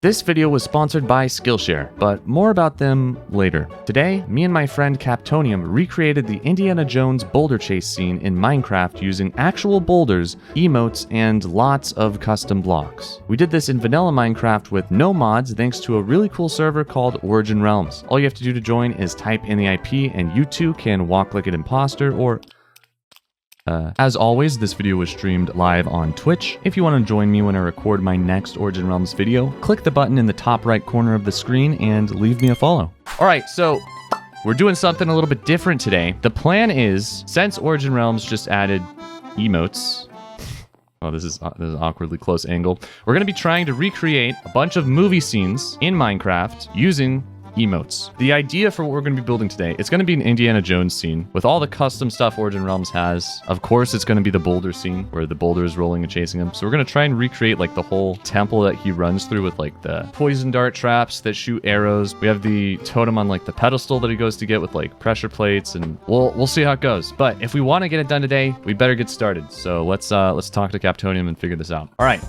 This video was sponsored by Skillshare, but more about them later. Today, me and my friend Captonium recreated the Indiana Jones boulder chase scene in Minecraft using actual boulders, emotes, and lots of custom blocks. We did this in vanilla Minecraft with no mods thanks to a really cool server called Origin Realms. All you have to do to join is type in the IP and you too can walk like an imposter or... As always, this video was streamed live on Twitch. If you want to join me when I record my next Origin Realms video, click the button in the top right corner of the screen and leave me a follow. Alright, so we're doing something a little bit different today. The plan is, since Origin Realms just added emotes, oh, this is an awkwardly close angle, we're going to be trying to recreate a bunch of movie scenes in Minecraft using emotes. The idea for what we're going to be building today, it's going to be an Indiana Jones scene with all the custom stuff Origin Realms has. Of course, it's going to be the boulder scene where the boulder is rolling and chasing him. So we're going to try and recreate like the whole temple that he runs through with like the poison dart traps that shoot arrows. We have the totem on like the pedestal that he goes to get with like pressure plates, and we'll see how it goes. But if we want to get it done today, we better get started. So let's talk to Captonium and figure this out. All right.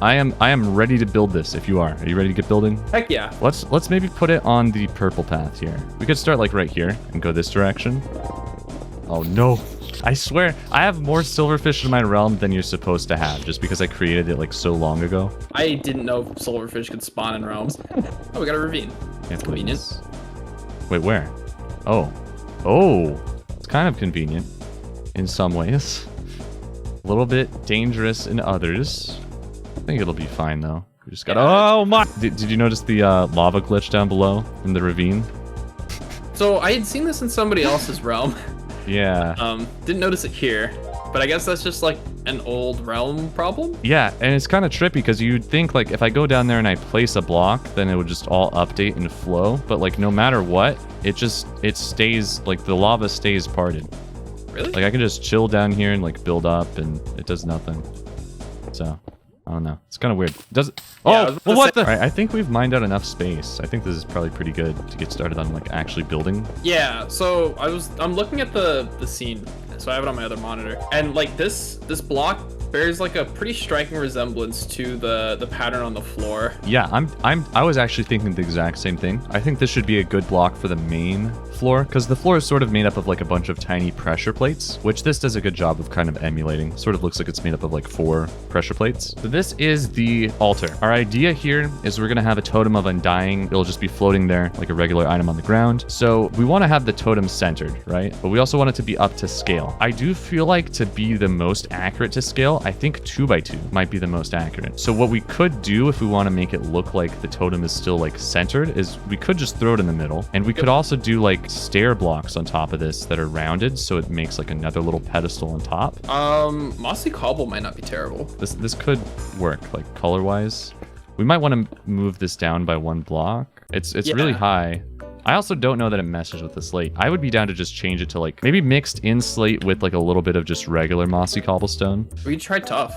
I am ready to build this if you are. Are you ready to get building? Heck yeah. Let's maybe put it on the purple path here. We could start like right here and go this direction. Oh no. I swear, I have more silverfish in my realm than you're supposed to have just because I created it like so long ago. I didn't know silverfish could spawn in realms. Oh, we got a ravine. That's convenient. Wait, where? Oh. Oh. It's kind of convenient in some ways. A little bit dangerous in others. I think it'll be fine though. We just got. Oh my! Did you notice the lava glitch down below in the ravine? So I had seen this in somebody else's realm. Yeah. Didn't notice it here, but I guess that's just like an old realm problem. Yeah, and it's kind of trippy because you'd think like if I go down there and I place a block, then it would just all update and flow. But like no matter what, it stays like the lava stays parted. Really? Like I can just chill down here and like build up, and it does nothing. So. I don't know. It's kind of weird. Does it? Yeah, oh, well, what the? All right, I think we've mined out enough space. I think this is probably pretty good to get started on like actually building. Yeah. So I'm looking at the scene. So I have it on my other monitor, and like this block bears like a pretty striking resemblance to the pattern on the floor. Yeah, I was actually thinking the exact same thing. I think this should be a good block for the main floor because the floor is sort of made up of like a bunch of tiny pressure plates, which this does a good job of kind of emulating. Sort of looks like it's made up of like 4 pressure plates. So this is the altar. Our idea here is we're gonna have a totem of undying. It'll just be floating there like a regular item on the ground. So we want to have the totem centered, right? But we also want it to be up to scale. I do feel like to be the most accurate to scale, I think 2x2 might be the most accurate. So what we could do if we want to make it look like the totem is still like centered is we could just throw it in the middle, and we could also do like stair blocks on top of this that are rounded so it makes like another little pedestal on top. Mossy cobble might not be terrible. This could work like color wise. We might want to move this down by 1 block. It's really high. I also don't know that it meshes with the slate. I would be down to just change it to like maybe mixed in slate with like a little bit of just regular mossy cobblestone. We could try tough.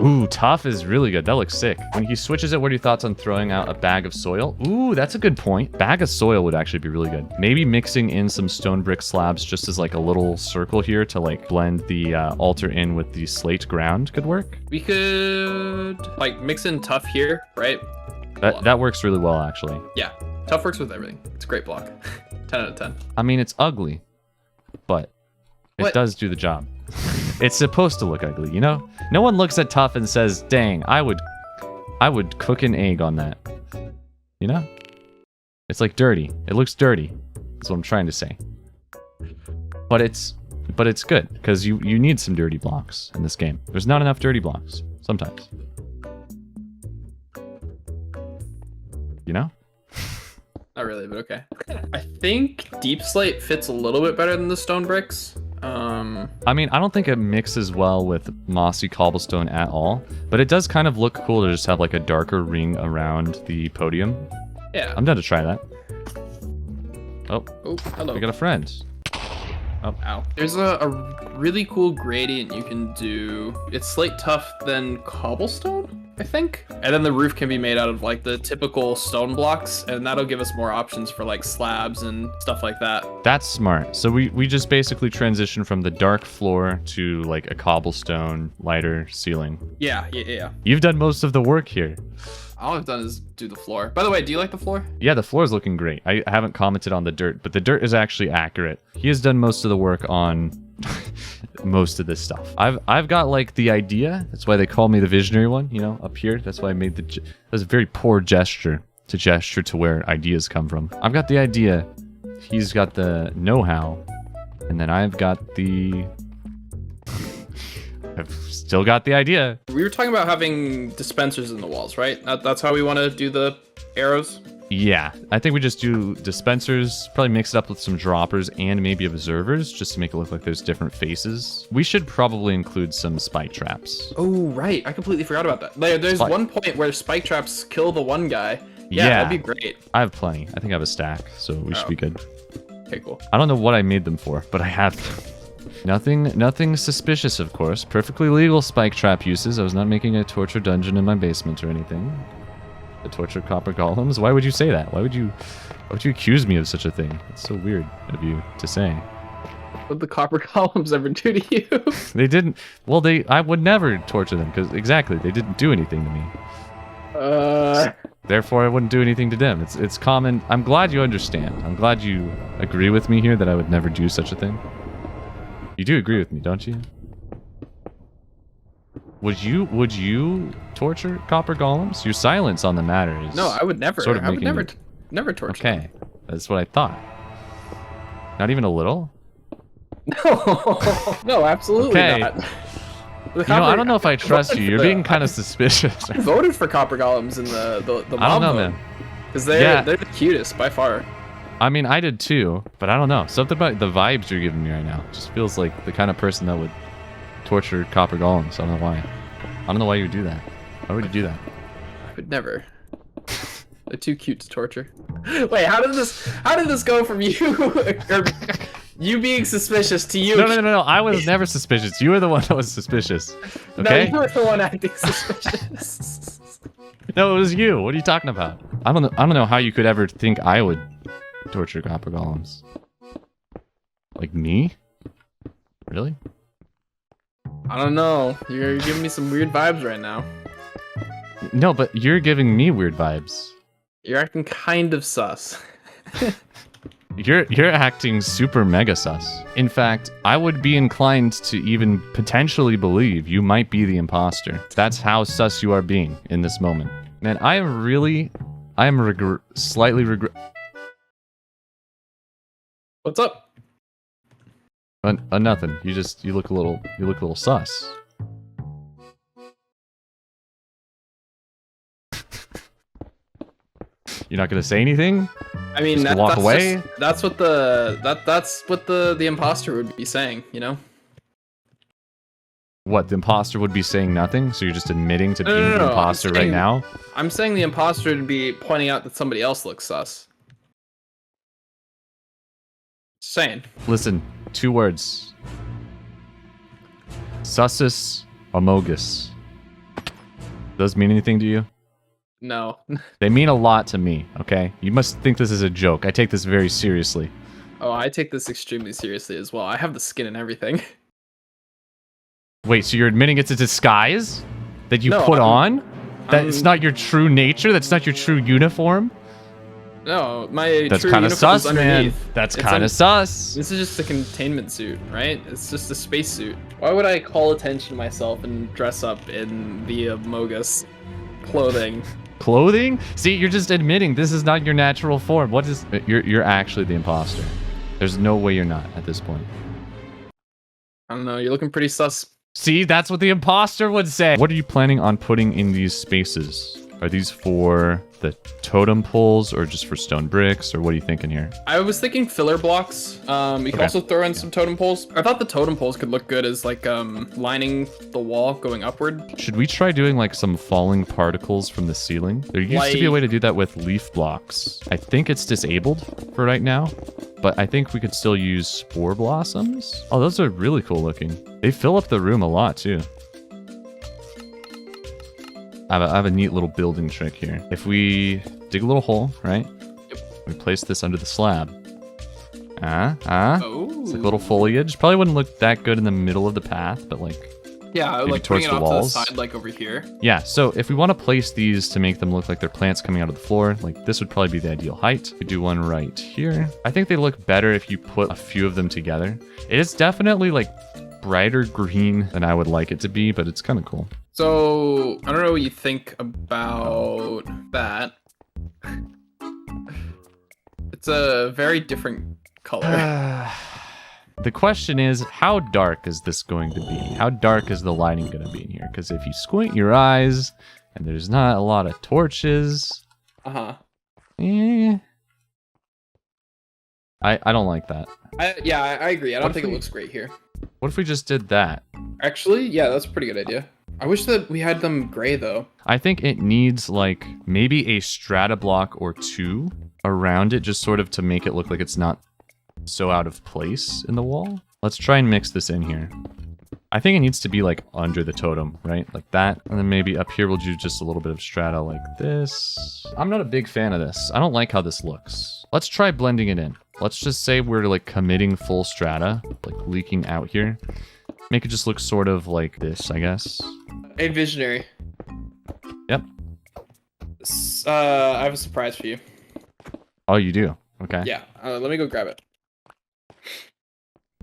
Ooh, tough is really good. That looks sick. When he switches it, what are your thoughts on throwing out a bag of soil? Ooh, that's a good point. Bag of soil would actually be really good. Maybe mixing in some stone brick slabs just as like a little circle here to like blend the altar in with the slate ground could work. We could like mix in tough here, right? That works really well actually. Yeah. Tough works with everything. It's a great block. 10 out of 10. I mean, it's ugly, but it does do the job. It's supposed to look ugly, you know? No one looks at tough and says, dang, I would cook an egg on that. You know? It's like dirty. It looks dirty. That's what I'm trying to say. But it's good, because you need some dirty blocks in this game. There's not enough dirty blocks, sometimes. You know? Not really, but okay. I think deep slate fits a little bit better than the stone bricks. I mean, I don't think it mixes well with mossy cobblestone at all, but it does kind of look cool to just have like a darker ring around the podium. Yeah. I'm down to try that. Oh, hello. We got a friend. Oh, ow. There's a really cool gradient you can do. It's slate tough then cobblestone, I think. And then the roof can be made out of like the typical stone blocks, and that'll give us more options for like slabs and stuff like that. That's smart. So we just basically transition from the dark floor to like a cobblestone lighter ceiling. Yeah. You've done most of the work here. All I've done is do the floor. By the way, do you like the floor? Yeah, the floor is looking great. I haven't commented on the dirt, but the dirt is actually accurate. He has done most of the work on most of this stuff. I've got like the idea. That's why they call me the visionary one, you know, up here. That's why I made that was a very poor gesture to where ideas come from. I've got the idea. He's got the know-how, and then I've got the I've still got the idea. We were talking about having dispensers in the walls, right? That's how we want to do the arrows? Yeah, I think we just do dispensers, probably mix it up with some droppers and maybe observers, just to make it look like there's different faces. We should probably include some spike traps. Oh, right. I completely forgot about that. There's one point where spike traps kill the one guy. Yeah, that'd be great. I have plenty. I think I have a stack, so we should be good. Okay, cool. I don't know what I made them for, but I have them. Nothing suspicious, of course. Perfectly legal spike trap uses. I was not making a torture dungeon in my basement or anything. The torture copper golems? Why would you say that? Why would you accuse me of such a thing? It's so weird of you to say. What did the copper golems ever do to you? They didn't. Well, I would never torture them because exactly they didn't do anything to me. Therefore, I wouldn't do anything to them. It's common. I'm glad you understand. I'm glad you agree with me here that I would never do such a thing. You do agree with me, don't you? Would you torture copper golems? Your silence on the matter is no, I would never. Sort of I would never torture. Okay, them. That's what I thought. Not even a little. No, absolutely not. You know, I don't know if I trust you. You're being kind of suspicious. I voted for copper golems in the mob I don't know, vote, man. because they're the cutest by far. I mean, I did too, but I don't know. Something about the vibes you're giving me right now just feels like the kind of person that would torture copper golems. I don't know why. I don't know why you would do that. Why would you do that? I would never. They're too cute to torture. Wait, how did this go from you or you being suspicious to you? No. I was never suspicious. You were the one that was suspicious. Okay? No, you were the one acting suspicious. No, it was you. What are you talking about? I don't know how you could ever think I would torture copper golems. Like me? Really? I don't know. You're giving me some weird vibes right now. No, but you're giving me weird vibes. You're acting kind of sus. You're acting super mega sus. In fact, I would be inclined to even potentially believe you might be the imposter. That's how sus you are being in this moment. Man, I am slightly regret. What's up? Nothing. You look a little sus. You're not gonna say anything? I mean, walk away. That's what the imposter would be saying, you know? What, the imposter would be saying nothing? So you're just admitting to being the imposter right now? I'm saying the imposter would be pointing out that somebody else looks sus. Saying. Listen, 2 words. Sussus, amogus. Those mean anything to you? No. They mean a lot to me, okay? You must think this is a joke. I take this very seriously. Oh, I take this extremely seriously as well. I have the skin and everything. Wait, so you're admitting it's a disguise that you put on? That's not your true nature? That's not your true uniform? No, my That's true kind of uniform is sus, underneath. man. That's kind of sus. This is just a containment suit, right? It's just a space suit. Why would I call attention to myself and dress up in the amogus clothing? Clothing? See, you're just admitting this is not your natural form. What is... You're actually the imposter. There's no way you're not at this point. I don't know, you're looking pretty sus. See, that's what the imposter would say. What are you planning on putting in these spaces? Are these for the totem poles or just for stone bricks, or what are you thinking here? I was thinking filler blocks. You can also throw in some totem poles. I thought the totem poles could look good as like lining the wall going upward. Should we try doing like some falling particles from the ceiling? There used to be a way to do that with leaf blocks. I think it's disabled for right now, but I think we could still use spore blossoms. Oh, those are really cool looking. They fill up the room a lot too. I have a neat little building trick here. If we dig a little hole, right? Yep. We place this under the slab. Oh. It's like little foliage. Probably wouldn't look that good in the middle of the path, but like Yeah, maybe like towards putting it the off walls. to the side, like over here. Yeah, so if we want to place these to make them look like they're plants coming out of the floor, like this would probably be the ideal height. We do one right here. I think they look better if you put a few of them together. It is definitely like brighter green than I would like it to be, but it's kind of cool. So I don't know what you think about that. It's a very different color. The question is, how dark is this going to be? How dark is the lighting going to be in here? Because if you squint your eyes and there's not a lot of torches, I don't like that. I agree. I don't think it looks great here. What if we just did that? Actually, yeah, that's a pretty good idea. I wish that we had them gray though. I think it needs like maybe a strata block or two around it, just sort of to make it look like it's not so out of place in the wall. Let's try and mix this in here. I think it needs to be like under the totem, right? Like that. And then maybe up here we'll do just a little bit of strata like this. I'm not a big fan of this. I don't like how this looks. Let's try blending it in. Let's just say we're like committing full strata, like leaking out here. Make it just look sort of like this, I guess. Hey, visionary. Yep. I have a surprise for you. Oh, you do? Okay. Yeah, let me go grab it.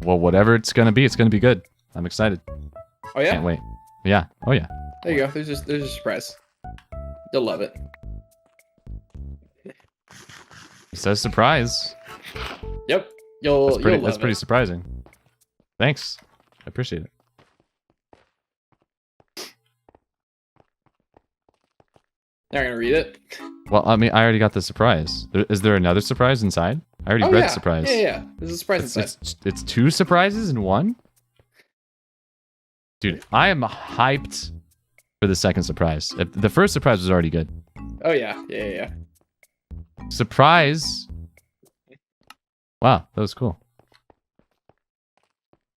Well, whatever it's gonna be good. I'm excited. Oh yeah? Can't wait. Yeah. Oh yeah. There you go. There's a surprise. You'll love it. It says surprise. Yep. You'll love it. That's pretty surprising. Thanks. I appreciate it. You're not gonna read it? Well, I mean, I already got the surprise. Is there another surprise inside? I already read the surprise. Yeah. There's a surprise inside. It's two surprises in one? Dude, I am hyped for the second surprise. The first surprise was already good. Oh yeah. Surprise! Wow, that was cool.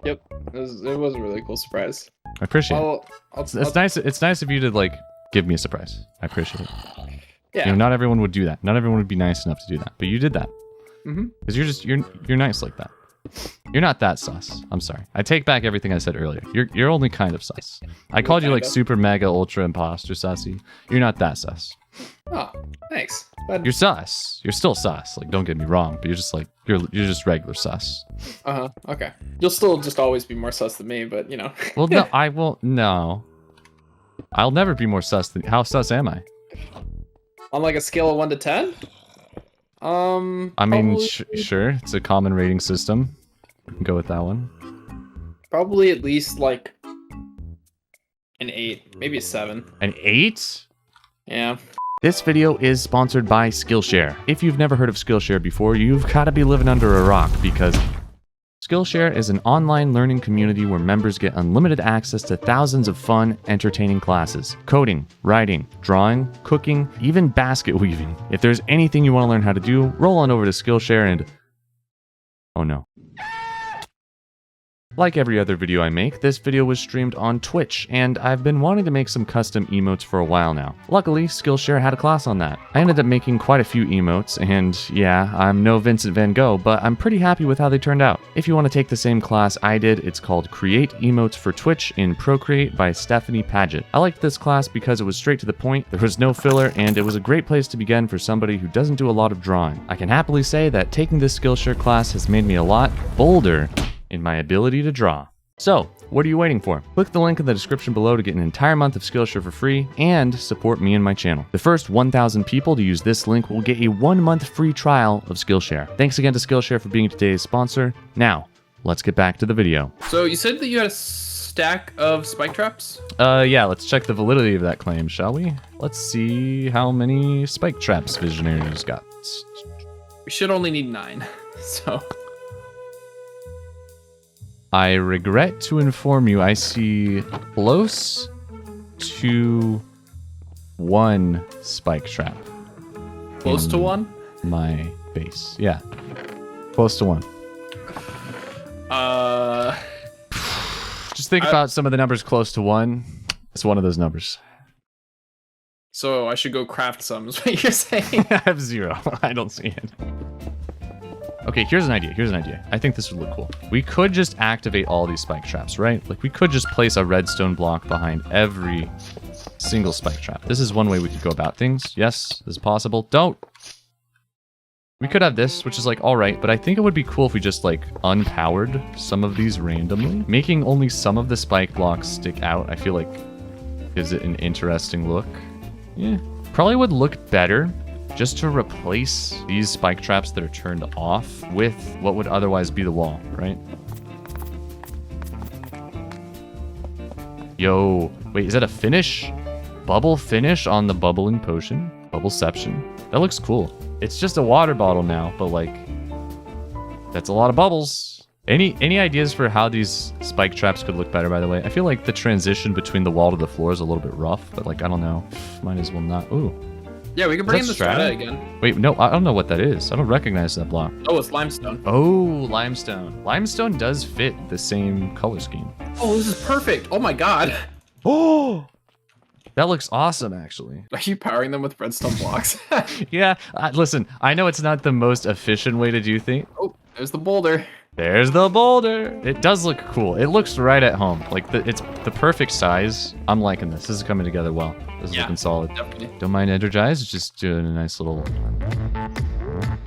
Yep, it was a really cool surprise. I appreciate it. It's nice. It's nice of you to like give me a surprise. I appreciate it. Yeah. You know, not everyone would do that. Not everyone would be nice enough to do that, but you did that. Mhm. Because you're nice like that. You're not that sus. I'm sorry. I take back everything I said earlier. You're only kind of sus. I called you like super mega ultra imposter sussy. You're not that sus. Oh, thanks. But... You're sus. You're still sus. Like, don't get me wrong, but you're just like you're just regular sus. Okay. You'll still just always be more sus than me, but you know. Well, no, I will. No, I'll never be more sus than. How sus am I? On like a scale of 1 to 10? I mean, sure. It's a common rating system. We can go with that one. Probably at least like an 8, maybe a 7. An 8? Yeah. This video is sponsored by SKILLSHARE. If you've never heard of SKILLSHARE before, you've got to be living under a rock because SKILLSHARE is an online learning community where members get unlimited access to thousands of fun, entertaining classes. Coding, writing, drawing, cooking, even basket weaving. If there's anything you want to learn how to do, roll on over to SKILLSHARE and... oh no. Like every other video I make, this video was streamed on Twitch, and I've been wanting to make some custom emotes for a while now. Luckily, SKILLSHARE had a class on that. I ended up making quite a few emotes, and yeah, I'm no Vincent van Gogh, but I'm pretty happy with how they turned out. If you want to take the same class I did, it's called Create Emotes for Twitch in Procreate by Stephanie Paget. I liked this class because it was straight to the point, there was no filler, and it was a great place to begin for somebody who doesn't do a lot of drawing. I can happily say that taking this SKILLSHARE class has made me a lot bolder in my ability to draw. So, what are you waiting for? Click the link in the description below to get an entire month of SKILLSHARE for free and support me and my channel. The first 1,000 people to use this link will get a 1-month free trial of SKILLSHARE. Thanks again to SKILLSHARE for being today's sponsor. Now, let's get back to the video. So you said that you had a stack of spike traps? Yeah, let's check the validity of that claim, shall we? Let's see how many spike traps Visionary's got. We should only need 9, so... I regret to inform you, I see close to 1 spike trap. Close to 1? My base, yeah. Close to 1. Just think about some of the numbers close to 1. It's one of those numbers. So I should go craft some, is what you're saying? I have 0. I don't see it. Okay, here's an idea. Here's an idea. I think this would look cool. We could just activate all these spike traps, right? Like we could just place a redstone block behind every single spike trap. This is one way we could go about things. Yes, this is possible. Don't. We could have this, which is like, all right, but I think it would be cool if we just like unpowered some of these randomly. Making only some of the spike blocks stick out, I feel like gives it an interesting look. Yeah, probably would look better just to replace these spike traps that are turned off with what would otherwise be the wall, right? Yo, wait, is that a finish? Bubble finish on the bubbling potion? Bubbleception. That looks cool. It's just a water bottle now, but like, that's a lot of bubbles. Any ideas for how these spike traps could look better, by the way? I feel like the transition between the wall to the floor is a little bit rough, but like, I don't know. Might as well not. Ooh. Yeah, we can bring in the strata again. Wait, no, I don't know what that is. I don't recognize that block. Oh, it's limestone. Oh, limestone. Limestone does fit the same color scheme. Oh, this is perfect. Oh my god. Oh! That looks awesome, actually. Are you powering them with redstone blocks? Yeah, listen, I know it's not the most efficient way to do things. Oh, there's the boulder. There's the boulder. It does look cool. It looks right at home. Like, it's the perfect size. I'm liking this. This is coming together well. This is looking solid. Definitely. Don't mind Energize. Just doing a nice little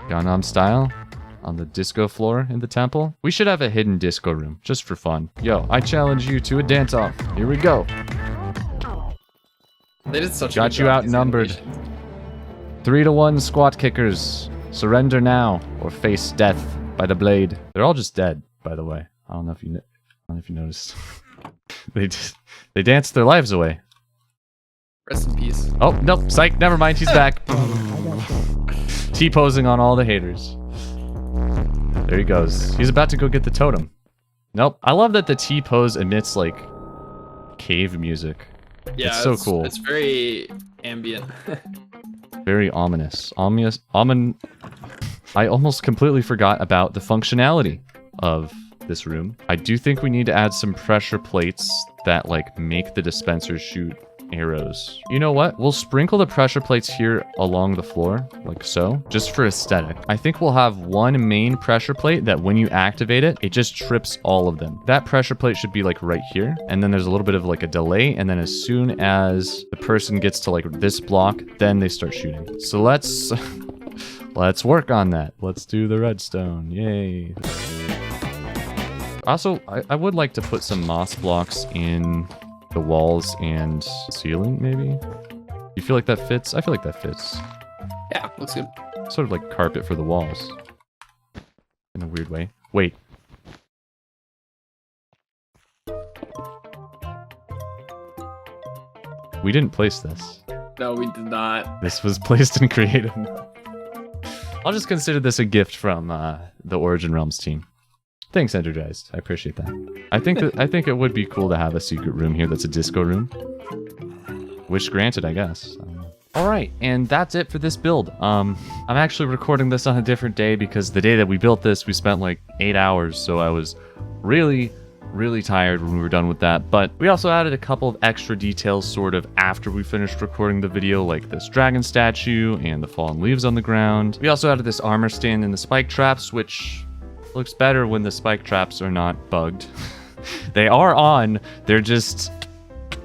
Gangnam style on the disco floor in the temple. We should have a hidden disco room, just for fun. Yo, I challenge you to a dance-off. Here we go. They did such Got you outnumbered. 3-to-1 squat kickers. Surrender now or face death by the blade. They're all just dead, by the way. I don't know if you noticed. they danced their lives away. Rest in peace. Oh, nope, psych, never mind, he's back. T-posing on all the haters. There he goes. He's about to go get the totem. Nope. I love that the T-pose emits, like, cave music. Yeah, it's so cool. It's very ambient. Very ominous. I almost completely forgot about the functionality of this room. I do think we need to add some pressure plates that, like, make the dispenser shoot arrows. You know what? We'll sprinkle the pressure plates here along the floor, like so, just for aesthetic. I think we'll have one main pressure plate that when you activate it, it just trips all of them. That pressure plate should be like right here. And then there's a little bit of like a delay. And then as soon as the person gets to like this block, then they start shooting. So let's work on that. Let's do the redstone. Yay. Also, I would like to put some moss blocks in the walls and ceiling, maybe? You feel like that fits? I feel like that fits. Yeah, looks good. Sort of like carpet for the walls. In a weird way. Wait. We didn't place this. No, we did not. This was placed in creative. I'll just consider this a gift from the Origin Realms team. Thanks, Energized. I appreciate that. I think it would be cool to have a secret room here that's a disco room. Wish granted, I guess. All right, and that's it for this build. I'm actually recording this on a different day because the day that we built this, we spent like 8 hours, so I was really tired when we were done with that. But we also added a couple of extra details sort of after we finished recording the video, like this dragon statue and the fallen leaves on the ground. We also added this armor stand and the spike traps, which looks better when the spike traps are not bugged. They are on, they're just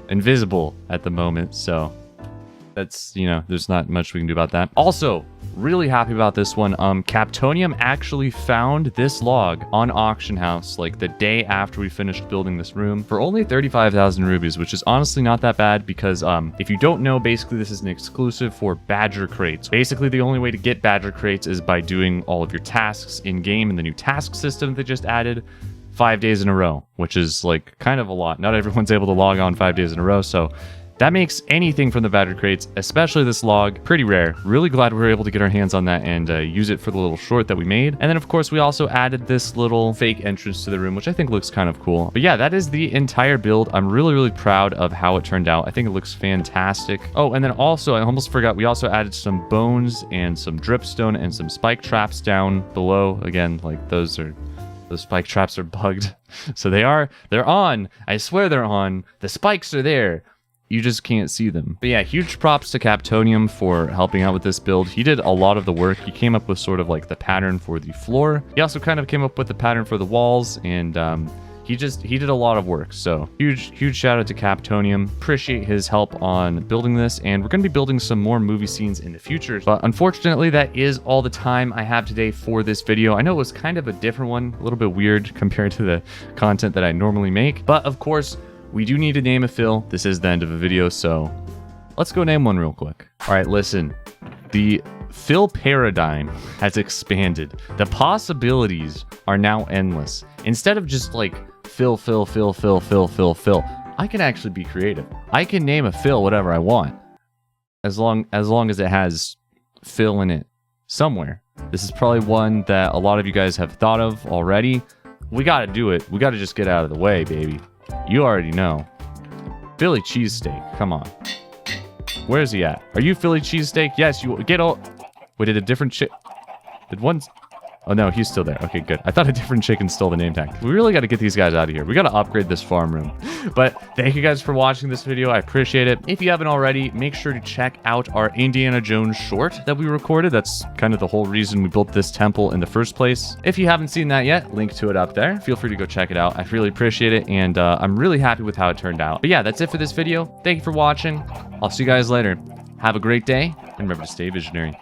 invisible at the moment, so that's, you know, there's not much we can do about that. Also, really happy about this one. Captonium actually found this log on Auction House like the day after we finished building this room for only 35,000 rubies, which is honestly not that bad because if you don't know, basically this is an exclusive for Badger crates. Basically, the only way to get Badger crates is by doing all of your tasks in game in the new task system they just added 5 days in a row, which is like kind of a lot. Not everyone's able to log on 5 days in a row, so that makes anything from the Badger crates, especially this log, pretty rare. Really glad we were able to get our hands on that and use it for the little short that we made. And then, of course, we also added this little fake entrance to the room, which I think looks kind of cool. But yeah, that is the entire build. I'm really proud of how it turned out. I think it looks fantastic. Oh, and then also, I almost forgot, we also added some bones and some dripstone and some spike traps down below. Again, like those spike traps are bugged. So they're on. I swear they're on. The spikes are there. you just can't see them. But yeah, huge props to Captonium for helping out with this build. He did a lot of the work. He came up with sort of like the pattern for the floor. He also kind of came up with the pattern for the walls, and he did a lot of work. So huge shout out to Captonium. Appreciate his help on building this, and we're going to be building some more movie scenes in the future. But unfortunately, that is all the time I have today for this video. I know it was kind of a different one, a little bit weird compared to the content that I normally make, but of course, we do need to name a fill. This is the end of the video, so let's go name one real quick. All right, listen. The fill paradigm has expanded. The possibilities are now endless. Instead of just like fill, I can actually be creative. I can name a fill whatever I want, as long as it has fill in it somewhere. This is probably one that a lot of you guys have thought of already. We got to do it. We got to just get out of the way, baby. You already know. Philly cheesesteak. Come on. Where's he at? Are you Philly cheesesteak? Yes, you get all. Wait, did a different chick? Did one? Oh no, he's still there. Okay, good. I thought a different chicken stole the name tag. We really got to get these guys out of here. We got to upgrade this farm room. But thank you guys for watching this video. I appreciate it. If you haven't already, make sure to check out our Indiana Jones short that we recorded. That's kind of the whole reason we built this temple in the first place. If you haven't seen that yet, link to it up there. Feel free to go check it out. I really appreciate it, and I'm really happy with how it turned out. But yeah, that's it for this video. Thank you for watching. I'll see you guys later. Have a great day, and remember to stay visionary.